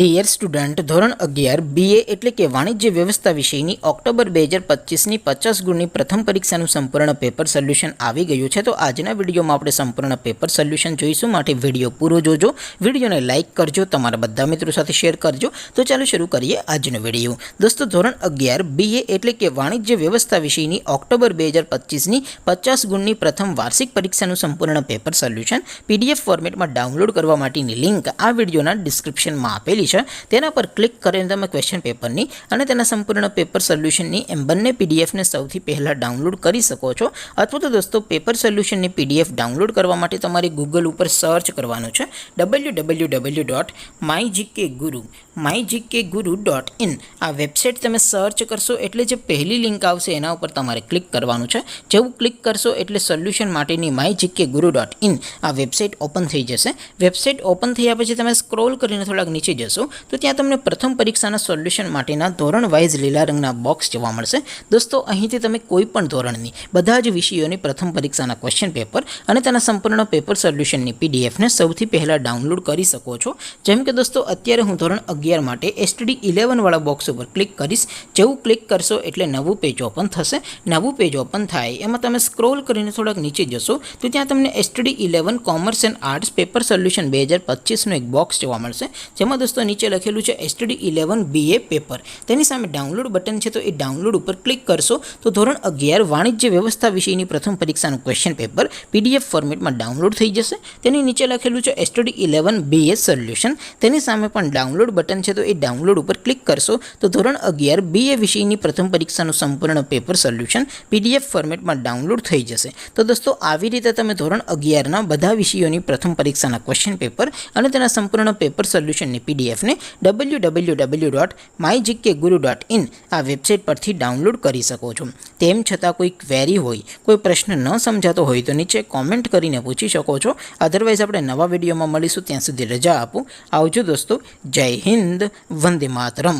Dear student, ધોરણ 11 BA એટલે કે વાણિજ્ય વ્યવસ્થા વિષયની ઓક્ટોબર 2025ની 50 ગુણની પ્રથમ પરીક્ષાનું સંપૂર્ણ પેપર સોલ્યુશન આવી ગયું છે। તો આજના વિડીયોમાં આપણે સંપૂર્ણ પેપર સોલ્યુશન જોઈશું, માટે વિડીયો પૂરો જોજો, વિડીયોને લાઇક કરજો, તમારા બધા મિત્રો સાથે શેર કરજો। તો ચાલો શરૂ કરીએ આજનો વિડીયો। દોસ્તો, ધોરણ 11 BA એટલે કે વાણિજ્ય વ્યવસ્થા વિષયની ઓક્ટોબર 2025ની 50 ગુણની પ્રથમ વાર્ષિક પરીક્ષાનું સંપૂર્ણ પેપર સોલ્યુશન PDF ફોર્મેટમાં ડાઉનલોડ કરવા માટેની લિંક આ વિડીયોના ડિસ્ક્રિપ્શનમાં આપેલી છે। તેના પર ક્લિક કરીને તમે ક્વેશ્ચન પેપરની અને તેના સંપૂર્ણ પેપર સોલ્યુશનની એમ બંને પીડીએફને સૌથી પહેલાં ડાઉનલોડ કરી શકો છો। અથવા તો દોસ્તો, પેપર સોલ્યુશનની PDF ડાઉનલોડ કરવા માટે તમારે ગૂગલ ઉપર સર્ચ કરવાનું છે www.mygkguru.in। આ વેબસાઇટ તમે સર્ચ કરશો એટલે જે પહેલી લિંક આવશે એના ઉપર તમારે ક્લિક કરવાનું છે। જેવું ક્લિક કરશો એટલે સોલ્યુશન માટેની mygkguru.in આ વેબસાઇટ ઓપન થઈ જશે। વેબસાઇટ ઓપન થયા પછી તમે સ્ક્રોલ કરીને થોડાક નીચે જશો તો ત્યાં તમને પ્રથમ પરીક્ષાના સોલ્યુશન માટેના ધોરણ વાઇઝ લીલા રંગના બોક્સ જોવા મળશે। દોસ્તો, અહીંથી તમે કોઈ પણ ધોરણની બધા જ વિષયોની પ્રથમ પરીક્ષાના ક્વેશ્ચન પેપર અને તેના સંપૂર્ણ પેપર સોલ્યુશનની પીડીએફને સૌથી પહેલાં ડાઉનલોડ કરી શકો છો। જેમ કે દોસ્તો, અત્યારે હું ધોરણ 11 માટે STD11 વાળા બોક્સ ઉપર ક્લિક કરીશ। જેવું ક્લિક કરશો એટલે નવું પેજ ઓપન થશે। નવું પેજ ઓપન થાય એમાં તમે સ્ક્રોલ કરીને થોડાક નીચે જશો તો ત્યાં તમને STD11 commerce and arts paper solution 2025નું એક બોક્સ જોવા મળશે। જેમાં દોસ્તો નીચે લખેલું છે STD11 BA પેપર, તેની સામે ડાઉનલોડ બટન છે, તો એ ડાઉનલોડ ઉપર ક્લિક કરશો તો ધોરણ 11 વાણિજ્ય વ્યવસ્થા વિષયની પ્રથમ પરીક્ષાનું ક્વેશ્ચન પેપર PDF ફોર્મેટમાં ડાઉનલોડ થઈ જશે। તેની નીચે લખેલું છે STD11 BA સોલ્યુશન, તેની સામે પણ ડાઉનલોડ બટન છે, તો એ ડાઉનલોડ ઉપર ક્લિક કરશો તો ધોરણ 11 BA વિષયની પ્રથમ પરીક્ષાનું સંપૂર્ણ પેપર સોલ્યુશન PDF ફોર્મેટમાં ડાઉનલોડ થઈ જશે। તો દોસ્તો, આવી રીતે તમે ધોરણ 11ના બધા વિષયોની પ્રથમ પરીક્ષાના ક્વેશ્ચન પેપર અને તેના સંપૂર્ણ પેપર સોલ્યુશનની પીડીએફને www.mygkguru.in આ વેબસાઇટ પરથી ડાઉનલોડ કરી શકો છો। તેમ છતાં કોઈ ક્વેરી હોય, કોઈ પ્રશ્ન ન સમજાતો હોય તો નીચે કોમેન્ટ કરીને પૂછી શકો છો। અધરવાઇઝ આપણે નવા વિડીયોમાં મળીશું, ત્યાં સુધી રજા આપો। આવજો દોસ્તો, જય હિન્દ, વંદે માતરમ।